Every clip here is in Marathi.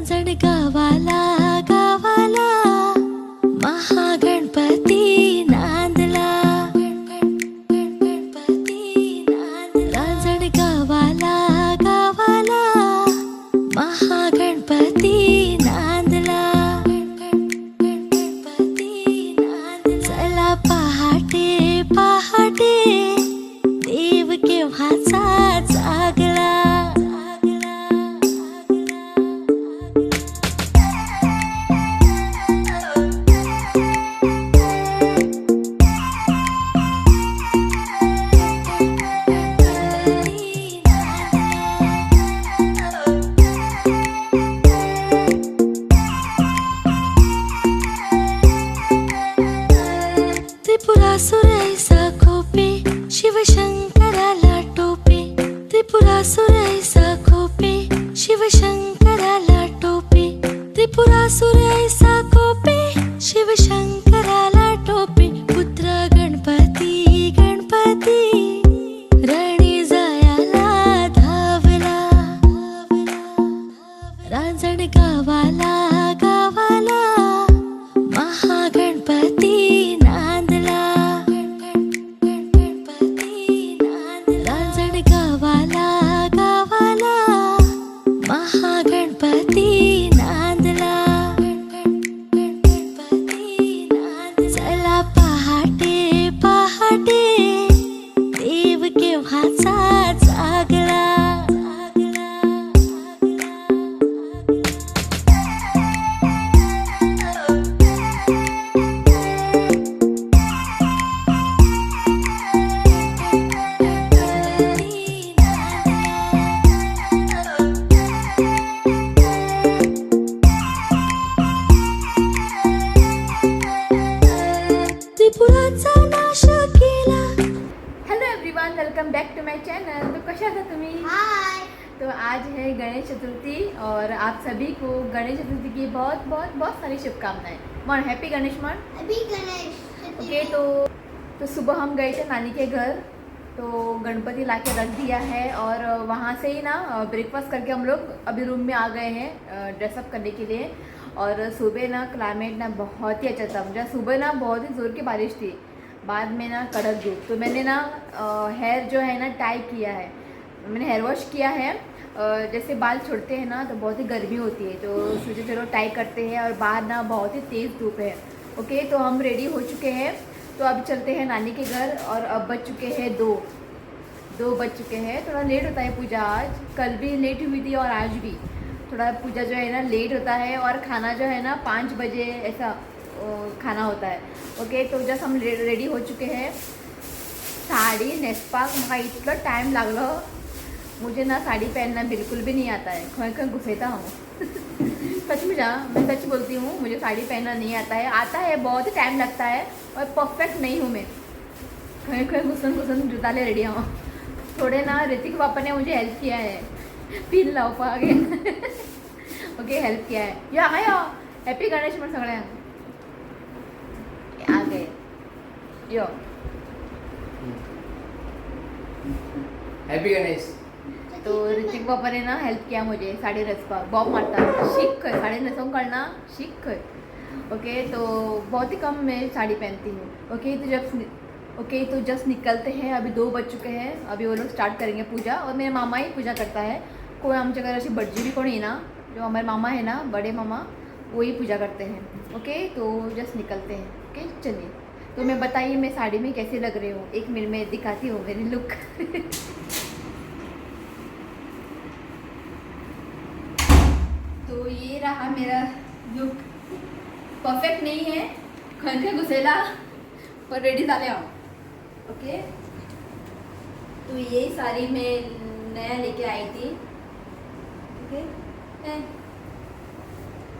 रांजण गावाला गावाला महागणपती नांदला रांजण गावाला गावाला महागणपती नांदला चला पहाटे पहाटे देव केव्हाचा जागला त्रिपुरासुर ऐसा खोपे शिवशंकराला टोपे त्रिपुरासुर ऐसा खोपे शिवशंकराला टोपे त्रिपुरासुर ऐसा खोपे शिवशंकराला टोपे पुत्र गणपती गणपती रणी जायाला धावला रांजण गावाला गावाला महागणपती नांदला रांजण गावाला गावाला महागणपती नांदला चला पहाटे पहाटे देव केव्हाचा जागला त्रिपुराचा नाश केला. Hello everyone, welcome back to my channel. तो कैसे आहात तुम्ही? हाय। तो आज है गणेश चतुर्थी और आप सभी को गणेश चतुर्थी की बहुत बहुत बहुत सारी शुभकामनाएं। मन हैप्पी गणेश मन। अभी गणेश ओके, तो सुबह हम गए थे नानी के घर, तो गणपति ला के रख दिया है और वहाँ से ही ना ब्रेकफास्ट करके हम लोग अभी रूम में आ गए हैं ड्रेसअप करने के लिए। और सुबह ना क्लाइमेट ना बहुत ही अच्छा था, मुझे सुबह ना बहुत ही ज़ोर की बारिश थी, बाद में ना कड़क धूप। तो मैंने ना हेयर जो है ना टाई किया है, मैंने हेयर वॉश किया है। जैसे बाल छोड़ते हैं ना तो बहुत ही गर्मी होती है, तो सोचे चलो टाई करते हैं, और बाहर ना बहुत ही तेज़ धूप है। ओके, तो हम रेडी हो चुके हैं, तो अब चलते हैं नानी के घर। और अब बज चुके हैं दो बज चुके हैं। थोड़ा लेट होता है पूजा, आज कल भी लेट हुई थी और आज भी थोड़ा पूजा जो है ना लेट होता है, और खाना जो है ना 5 बजे ऐसा खाना होता है। ओके, तो जस्ट हम रेडी हो चुके हैं। साड़ी नेसपाक म्हाका इतलं टाइम लागलो, मुझे ना साड़ी पहनना बिल्कुल भी नहीं आता है, खै खै घुसेता हूँ सच में मैं सच बोलती हूँ, मुझे साड़ी पहनना नहीं आता है बहुत ही टाइम लगता है, और परफेक्ट नहीं हूँ मैं, खै खै घुसन जुताले रेडी हूँ। थोड़े ना ऋतिक पापा ने मुझे हेल्प किया है, पिन लाव आगे ओके, हेल्प किया है। यो आयो हैप्पी गणेश म्हण सगळ्यांक आ गए यो हैप्पी गणेश। तो ऋतिक पापा ने ना हेल्प किया मुझे साड़ी रचपा, बॉब मारता शिक खय साड़ी नसों कळना शिक खय। ओके, तो बहुत ही कम मैं साड़ी पहनती हूँ। ओके, तो जस्ट निकलते हैं, अभी 2 बज चुके हैं, अभी वो लोग स्टार्ट करेंगे पूजा, और मेरे मामा ही पूजा करता है। कोई आमच्या घर अशी बड्जी भी कोण ना, जो हमारे मामा है ना, बड़े मामा, वही पूजा करते हैं। ओके, तो जस्ट निकलते हैं। ओके, चलिए, तो मैं बताइए मैं साड़ी में कैसे लग रही हूँ, एक मिनट में दिखाती हूँ मेरी लुक तो ये रहा मेरा लुक, परफेक्ट नहीं है, खंखे घुसेला पर रेडी झाले आहो। ओके, तो ये साड़ी मैं नया लेके आई थी। ओके,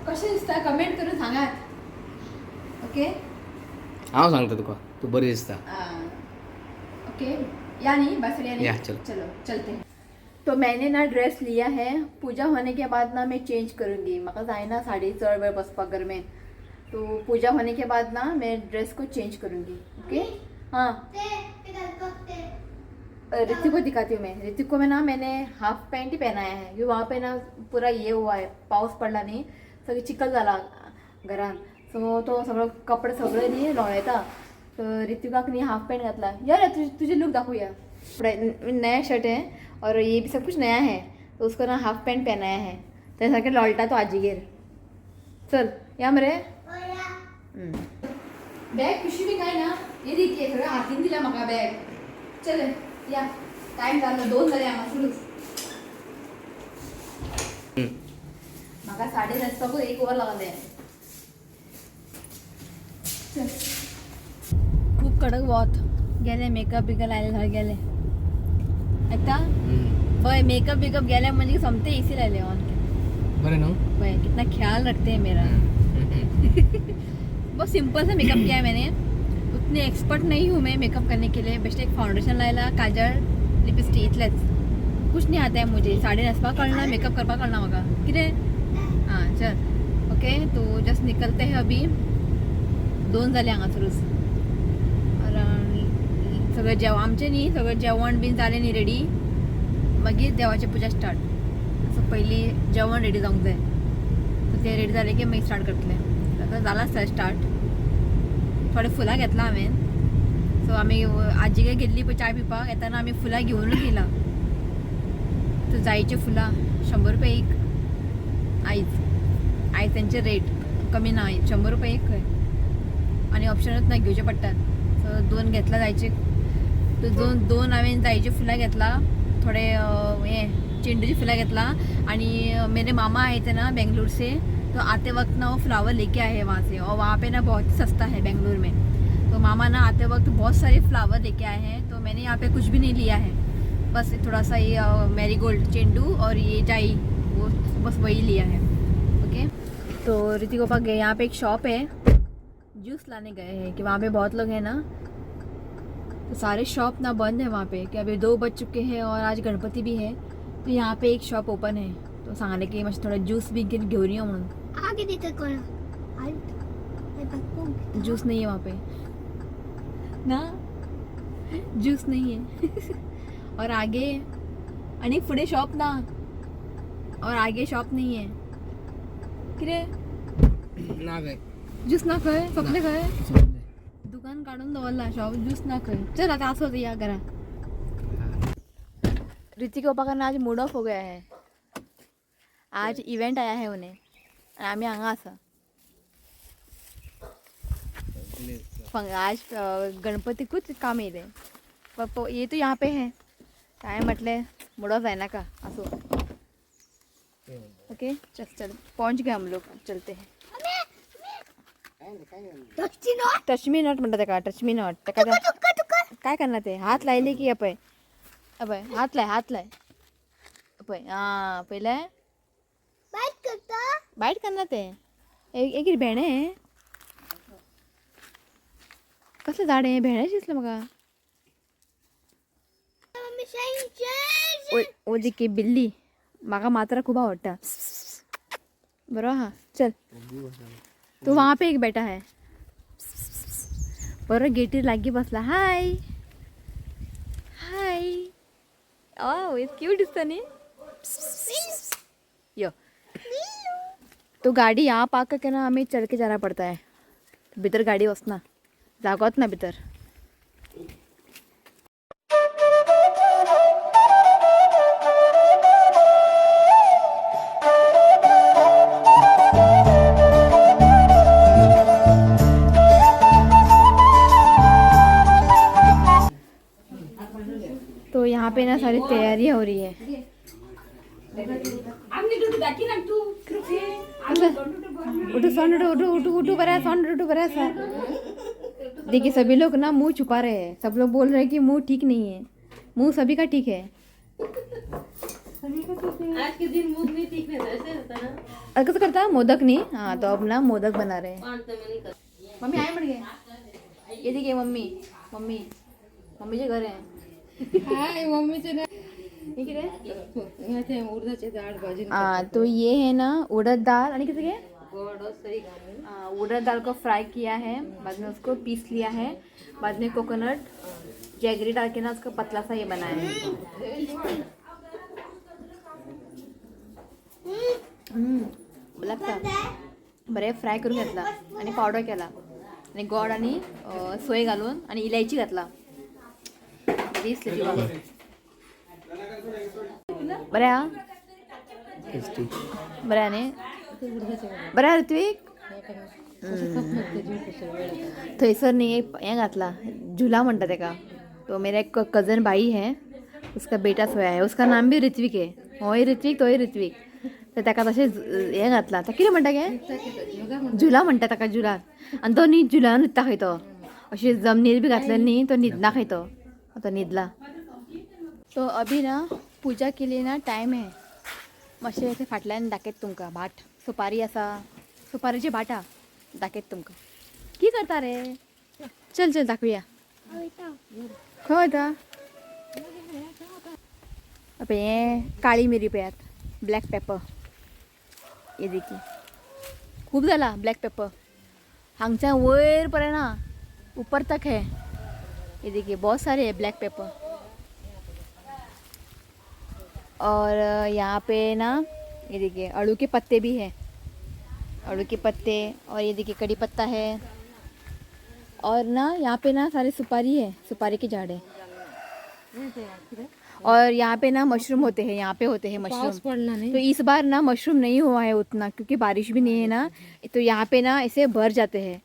कशें दिसता कमेंट करून सांगात। ओके, हांव सांगता तुका, तू बरी दिसता। ओके, या नहीं बासुरी या, चलो। चलते हैं। तो मैंने ना ड्रेस लिया है, पूजा होने के बाद ना मैं चेंज करूँगी, म्हाका जाय ना साडी चड वेळ बसपाक घर में, तो पूजा होने के बाद ना मैं ड्रेस को चेंज करूँगी। ओके, हाँ ऋतिक को दिखाती हूँ मैं। ऋतिक को मैंने हाफ पैंट ही पहनाया है क्योंकि वहाँ पे ना पूरा ये हुआ है, पाऊस पडला नाही, सगळी चिखल झाला घरात. सो तो सगळं कपडे सगळे नाही लोळयता. तर ऋतिकाक नी हाफ पैंट घातला. यार तुझे लुक दाखवूया. नया शर्ट है और ये भी सब कुछ नया है. तो उसको ना हाफ पैंट पहनाया है. त्यासारखे लोळता तो आजीगेर. चल या मरे. बॅग पिशवी बी काय ना हे रीती सगळं हातीन दिला म्हाका बॅग. चल या टाइम झालं 2 झाले आम्हाला सुरूच. म्हाका 10:30 पासून 1 वर लागले. खूप कडक वॉत गेले. मेकअप बिकअप लायले झाले गेले. ऐकता होय मेकअप बिकअप गेले म्हणजे समते एसी लायले ऑन के. बरं ना भाई कितना ख्याल रखते हैं मेरा. बहुत सिंपल सा मेकअप किया है मैंने. उतने एक्सपर्ट नहीं हूँ मैं मेकअप करने के लिए. बेस्ट एक फाउंडेशन लायला, काजल, लिपस्टिक इतलेच. कुछ नहीं आता है मुझे. 9:30 कळना मेकअप करपा कळना म्हाका कितें. हाँ चल ओके. तो जस्ट निकलते हैं अभी. 2 झाले हांगासरूच. सगळं आमचे न्ही सगळं जेवण बीन जालें न्ही रेडी. मागीर देवाची पुजा स्टार्ट. असं पहिली जेवण रेडी जावंक जाय. सो ते रेडी जालें की मागीर स्टार्ट करतले. आता जाला स्टार्ट. थोडे फुलां घेतला हांवें. सो आमी आजीगे गेल्ली पळय चाय पिवपाक येताना आमी फुलां घेवनूच गेला. तर जायची फुलां 100 रुपये एक. आयज तेंचे रेट कमी ना. 100 रुपये एक खंय आनी ऑप्शनूच ना घेवचे पडटात. सो 2 घेतला जायचे. तो 2 हांवें जायची फुलां घेतला. थोडे ये चेंडूची फुलां घेतला. आणि मेरे मामा आए थे ना बेंगलुरु से. तो आते वक्त ना वो फ्लावर लेके आए हैं वहाँ से. और वहाँ पे ना बहुत ही सस्ता है बेंगलुरु में. तो मामा ना आते वक्त बहुत सारे फ्लावर लेके आए हैं. तो मैंने यहाँ पे कुछ भी नहीं लिया है. बस थोड़ा सा ये मैरीगोल्ड चेंडू और ये जाई वो बस वही लिया है. ओके. तो ऋतिक पापा गए. यहाँ पे एक शॉप है जूस लाने गए हैं कि वहाँ पे बहुत लोग हैं ना. तो सारे शॉप ना बंद है वहाँ पे कि अभी 2 बज चुके हैं और आज गणपति भी है. तो यहाँ पे एक शॉप ओपन है. तो सांगले की मस्त थोड़ा जूस भी घेऊन ये म्हणून. आगे देते कोण जूस नहीं है वहाँ पे ना. जूस नहीं है. और आगे आणि पुढे शॉप ना. और आगे शॉप नहीं है. किरे ना काय ज्यूस ना खंय सोपले खंय. दुकान काढून दवरला शॉप ज्यूस ना खंय. चल आता असं होतं या घरा. ऋतिक पापा का ना आज मूड ऑफ हो गया है. आज इवेंट आया है उन्हें. आम्ही हांगा आसा. आज गणपती कुछ काम येते. ये तो यहाँ पे है. काय म्हटले मूड ऑफ जाए ना का असो. ओके चल पहुँच गए हम लोग. चलते हैं. टच मी नॉट म्हणतात का. टच मी नॉट काय करणार ते. हात लायले की अपय अपय हात लाय अपय. हां पहिले बाईट करणार ते. एक भेणे कसलं झाड आहे. भेण्याची दिसलं मग. ओ जी की बिल्ली म्हाका मात्र खूप आवडता. बरोबर. हाँ चल. तो वहाँ पे एक बैठा है. बरोबर गेटीर लागी बसला. हाय हाय. ओ क्यूट दिसता नी. यो तो गाड़ी यहाँ पार्क करके ना हमें चल के जाना पड़ता है. भीतर गाड़ी वसना जागोत ना भीतर. तो यहाँ पे ना सारी तैयारियाँ हो रही है. उठू बरा सा. देखिए सभी लोग ना मुंह छुपा रहे हैं. सब लोग बोल रहे हैं कि मुंह ठीक नहीं है. मुंह सभी का ठीक है. आज के दिन मुंह नहीं ठीक रहता. ऐसे रहता ना. कैसे करता मोदक नहीं. हाँ तो अब ना मोदक बना रहे हैं. मम्मी आए बढ़ गए. ये देखिए मम्मी जे घर है. हाय मम्मीचे ना ठीक है. ह्याचे उडदाचे डाळ भाजी. तो ये है ना उड़द दाल. आणि किती गोड सही घालून उड़द दाल को फ्राई किया है. बाद में उसको पीस लिया है. बाद में कोकोनट जैगरी डाल के ना उसका पतला सा ये बनाया है। लागता बरे फ्राय करून घेतला आणि पावडर केला आणि गोड आणि सोय घालून आणि इलायची घातला. बऱ्या बऱ्याने बऱ्या ऋत्विक थंयसर न्ही एक हें घातला झुला म्हणटा तेका. तो मेरा एक कज़न भाई है उसका बेटा सोया है उसका नाम भी ऋत्विक है. होय ऋत्विक तोय ऋत्विक. तर ताका तशें हें घातला ताका कितें म्हणटा गे झुला म्हणटा ताका झुला. आनी तो न्ही झुलान न्हिदता खंय तो अशी जमनीर बी घातलेली न्ही तो न्हिदना खंय तो न्हिदला. तो अभी ना पूजा के लिए ना टाइम है. मातशें अशें फाटल्यान दाखयत तुमकां भाट सुपारी आसा सुपारीची भाटा दाखयत तुमकां. की करता रे चल चल दाखवया खंय वयता. पळय हें काळी मिरी पळयात ब्लॅक पेपर हे देखी खूब जाला ब्लॅक पेपर हांगच्यान वयर पर्यंत ना ऊपर तक है. ये देखिए बहुत सारे है ब्लैक पेपर. और यहाँ पे ना ये देखिए अड़ू के पत्ते भी है. अड़ू के पत्ते और ये देखिए कड़ी पत्ता है. और ना यहाँ पे ना सारे सुपारी है सुपारी के झाड़ है. और यहाँ पे ना मशरूम होते हैं यहाँ पे होते हैं मशरूम. तो इस बार ना मशरूम नहीं हुआ है उतना क्योंकि बारिश भी नहीं है ना. तो यहाँ पे ना ऐसे भर जाते हैं.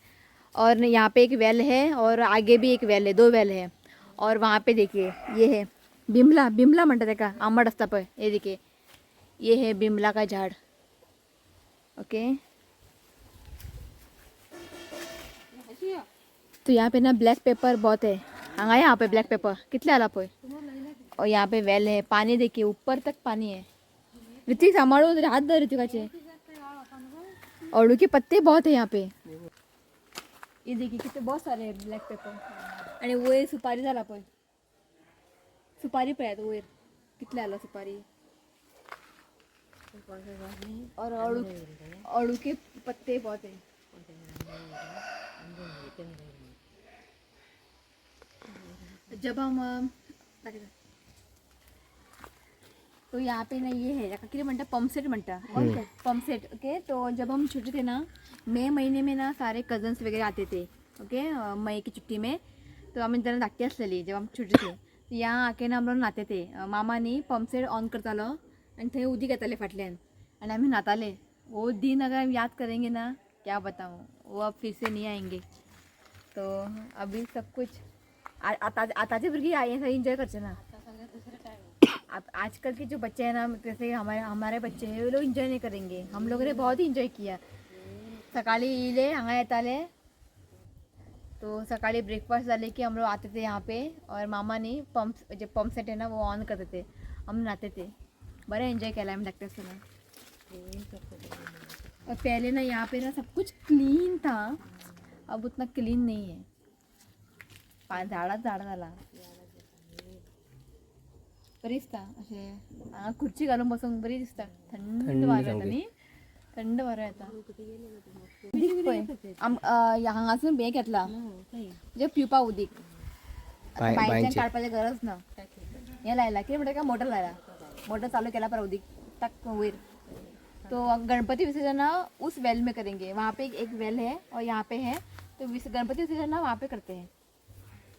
और यहाँ पे एक वेल है और आगे भी एक वेल है 2 वेल है. और वहाँ पे देखिए ये है बिमला बिमला म्हणतात का आंबट असता पळय. ये देखिए ये है बिमला का झाड़. ओके तो यहाँ पे ना ब्लैक पेपर बहुत है. हाँ यहाँ पे ब्लैक पेपर कितने आला पळय. और यहाँ पे वेल है पानी देखिए ऊपर तक पानी है. ऋतिक सांभाळो हाथ धर ऋतिकाचे. अड़ू के पत्ते बहुत है यहाँ पे. ये देखिए कितने बहुत सारे हैं ब्लैक पेपर. आणि वयर सुपारी झाला पळय सुपारी पळयात वयर कितले आला सुपारी. और अड़ू के पत्ते बहुत है. जब हम तो यहाँ पे ना ये है किती म्हणता पम्पसेट म्हणता पम्पसेट. ओके तो जब हम छोटे थे ना मई महीने में ना सारे कजन्स वगैरह आते थे. ओके मई की छुट्टी में तो आम्ही त्यांना धाकटी असलेली जब हम छोटे थे. तो यहाँ आके ना हम लोग नहाते थे. मामानी पम्पसेट ऑन करतालो आणि थंय उदीक येताले फाटल्यान आणि आम्ही नहाताले. वो दिन अगर हम याद करेंगे ना क्या बताऊँ वो अब फिर से नहीं आएंगे. तो अभी सब कुछ आताचे भुरगी ऐसा एंजॉय करते ना. आजकल के जो बच्चे हैं ना जैसे हमारे बच्चे हैं वो लोग एंजॉय नहीं करेंगे. हम लोगों ने बहुत ही एंजॉय किया. सकाळी इले हांगा येताले तो सकाळी ब्रेकफास्ट झाले की हम लोग आते थे यहाँ पे. और मामा ने पंप सेट है ना वो ऑन करते थे हम नहाते थे. बड़ा एंजॉय किया हम देखते थे ना. और पहले ना यहाँ पे ना सब कुछ क्लीन था अब उतना क्लीन नहीं है. झाडा झाला बरी दिसता असे खुर्ची घालून बसून बरी दिसता. थंड वारा येता न्ही थंड वारा येता. हांगासून हे घेतला म्हणजे पिवपा उदीक बायच्यान काडपाची गरज ना. हे लायला कितें म्हणटा मोटर लायला मोटर चालू केला पर उदीक टक वयर. तो गणपति विसर्जन उस वेल में करेंगे. वहाँ पे एक वेल है और यहाँ पे है तो गणपति विसर्जन वहाँ पे करते हैं.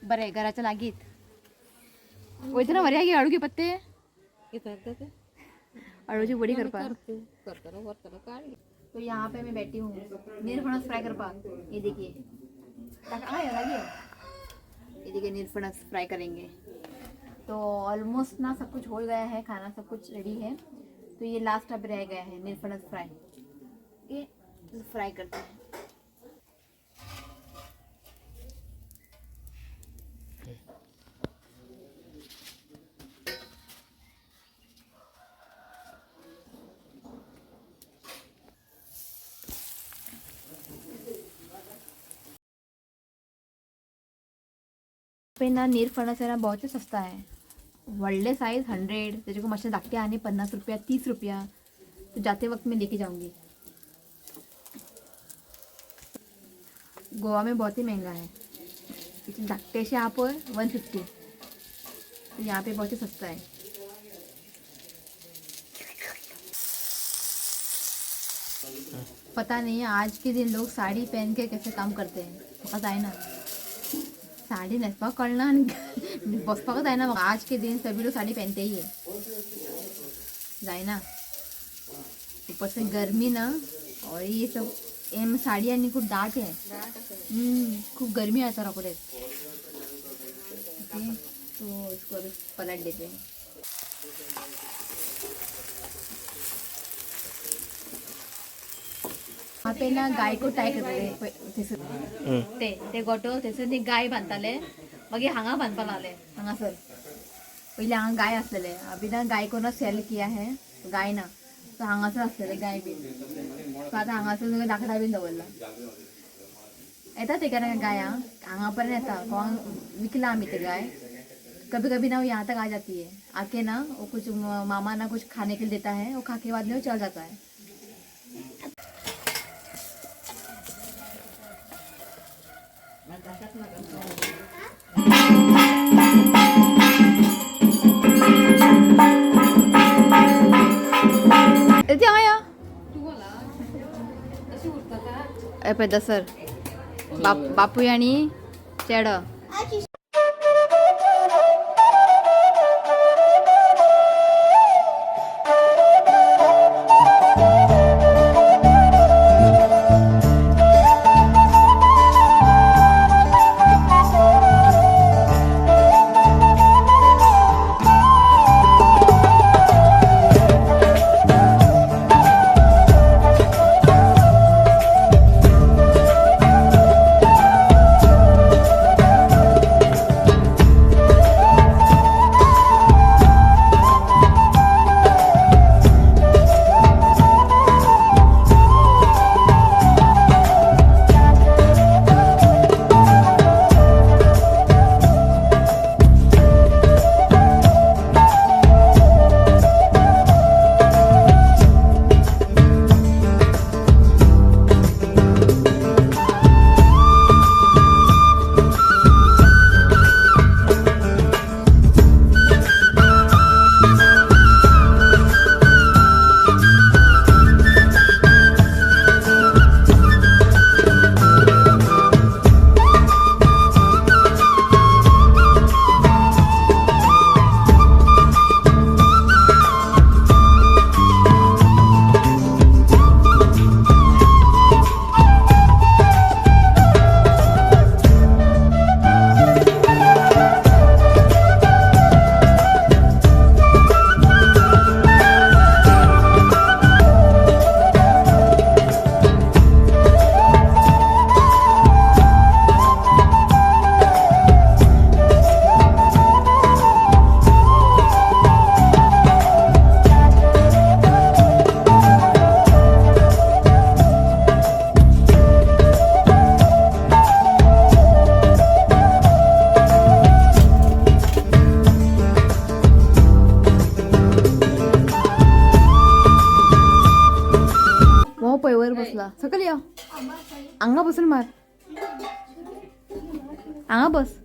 बरे घराच्या लागीत वयता ना बरे अळू के पत्ते अळूची वडी करपा. तो यहाँ पे मैं बैठी हूँ नीरफणस फ्राई करपा. ये देखिए ये देखिए नीरफणस फ्राई करेंगे. तो ऑलमोस्ट ना सब कुछ हो गया है खाना सब कुछ रेडी है. तो ये लास्ट अब रह गया है नीरफणस फ्राई. ये फ्राई करते हैं. पे ना नीरफणस है ना बहुत ही सस्ता है. वर्ल्डे साइज 100 तेरे को मशीन धाकटे आने 50 रुपया 30 रुपया. तो जाते वक्त मैं लेके जाऊंगी. गोवा में बहुत ही महंगा है. इतने धाकटे से आप 150 तो यहाँ पे बहुत ही सस्ता है। पता नहीं आज के दिन लोग साड़ी पहन के कैसे काम करते हैं, पता है ना। साड़ी नेसपा करना बसपा का है ना, आज के दिन सभी लोग साड़ी पहनते ही है जाए ना। ऊपर से गर्मी ना, और ये सब एम साड़ी आणि खूप दाट है। खूप गर्मी आता राखोडे। तो इसको अभी पलट देते हैं। यहाँ पे ना गाय को टाय करते ते गोटो ते गाय बांधताले, मग हांगा बांधपा लागले हांगासर। पहिले हांगा गाय असलेले, अभी ना गाय को ना सेल किया है गाय ना, तो हांगासर असलेले गाय बी, तो आता हांगासर दाखला बीन दवरला। येतात ते का गाय हांगापर्यंत येतात, कोण विकला आम्ही ते गाय। कभी कभी ना वो यहाँ तक आ जाती है, आके ना वो कुछ मामा ना कुछ खाने के लिए देता है, वो खा के बाद में वो चल जाता है। इथे आया ए पेदा सर बापू आणि चेड पैवर बसला सकल या अंगा बसून मार अंगा बस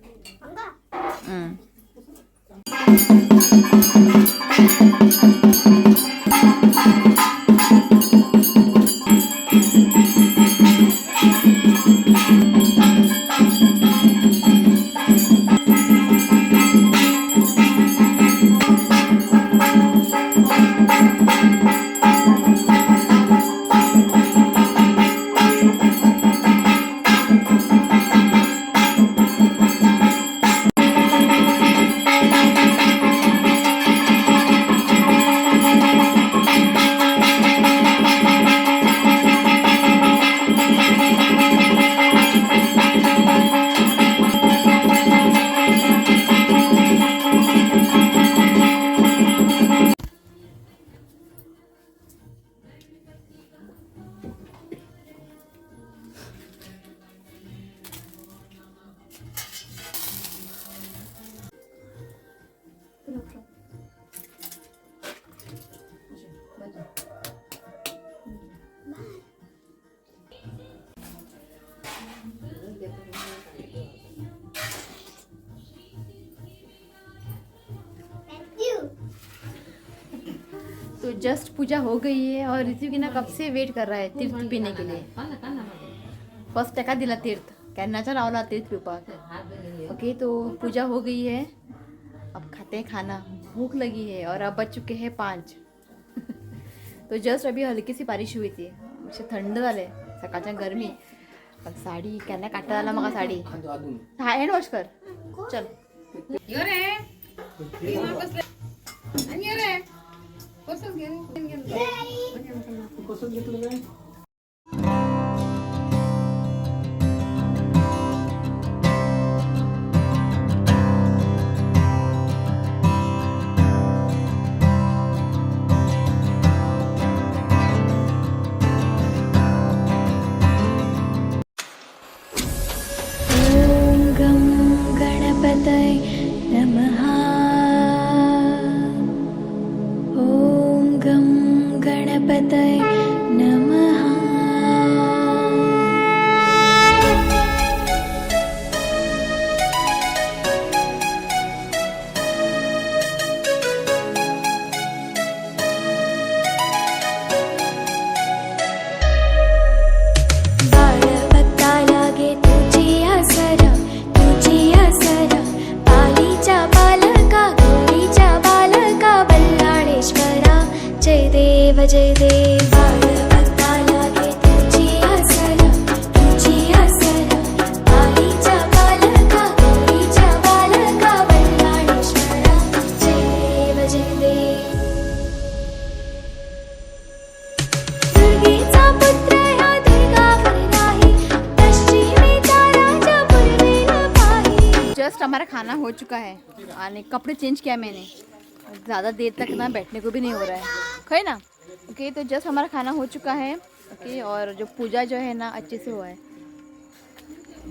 तो जस्ट पूजा हो गई है और ऋतु की ना कब से वेट कर रहा है तीर्थ पीने के लिए. फर्स्ट टका दिला तीर्थ कॅन्नाचा लावला तीर्थ पिपाक. ओके तो पूजा हो गई है. अब खाते हैं खाना. भूख लगी है और अब बज चुके हैं 5. तो जस्ट अभी हलकी सी बारिश हुई थी. असे थंड झाले सकाळच्या गरमी. पण साडी कॅन्ना काटा आला मग साडी. हँड वॉश कर चल. ॐ गं गणपतये नमः. ॐ गं गणपतये नमः. बाळभक्ता लागे तुझी आसरा, तुझी आसरा. पालीच्या बालका गौरीच्या बालका बल्लाळेश्वरा. जय देव जय देव. बाळभक्ता लागे तुझी आसरा, तुझी आसरा. पालीच्या बालका गौरीच्या बालका बल्लाळेश्वरा. जय देव जय देव. दुर्गेचा पुत्र हा दुर्गावर नाही, पश्चिमेचा राजा पूर्वेला पाही. जस्ट हमारा खाना हो चुका है और कपड़े चेंज किया मैंने. ज़्यादा देर तक ना बैठने को भी नहीं हो रहा है खै ना. ओके तो जस्ट हमारा खाना हो चुका है. ओके और जो पूजा जो है ना अच्छे से हुआ है.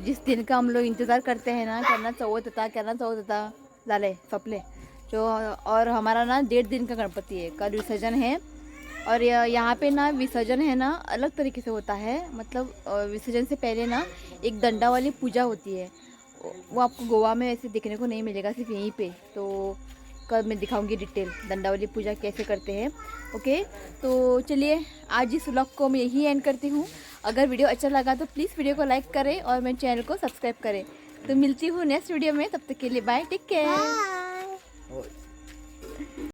जिस दिन का हम लोग इंतज़ार करते हैं ना करना चौथ होता झाले सपले जो. और हमारा ना 1.5 दिन का गणपति है. कल विसर्जन है और यहाँ पे ना विसर्जन है ना अलग तरीके से होता है. मतलब विसर्जन से पहले ना एक डंडा वाली पूजा होती है. वो आपको गोवा में ऐसे देखने को नहीं मिलेगा, सिर्फ यहीं पे. तो कल मैं दिखाऊंगी डिटेल डंडा वाली पूजा कैसे करते हैं. ओके तो चलिए आज इस व्लॉग को मैं यही एंड करती हूँ. अगर वीडियो अच्छा लगा तो प्लीज़ वीडियो को लाइक करें और मेरे चैनल को सब्सक्राइब करें. तो मिलती हूँ नेक्स्ट वीडियो में. तब तक के लिए बाय. Take care.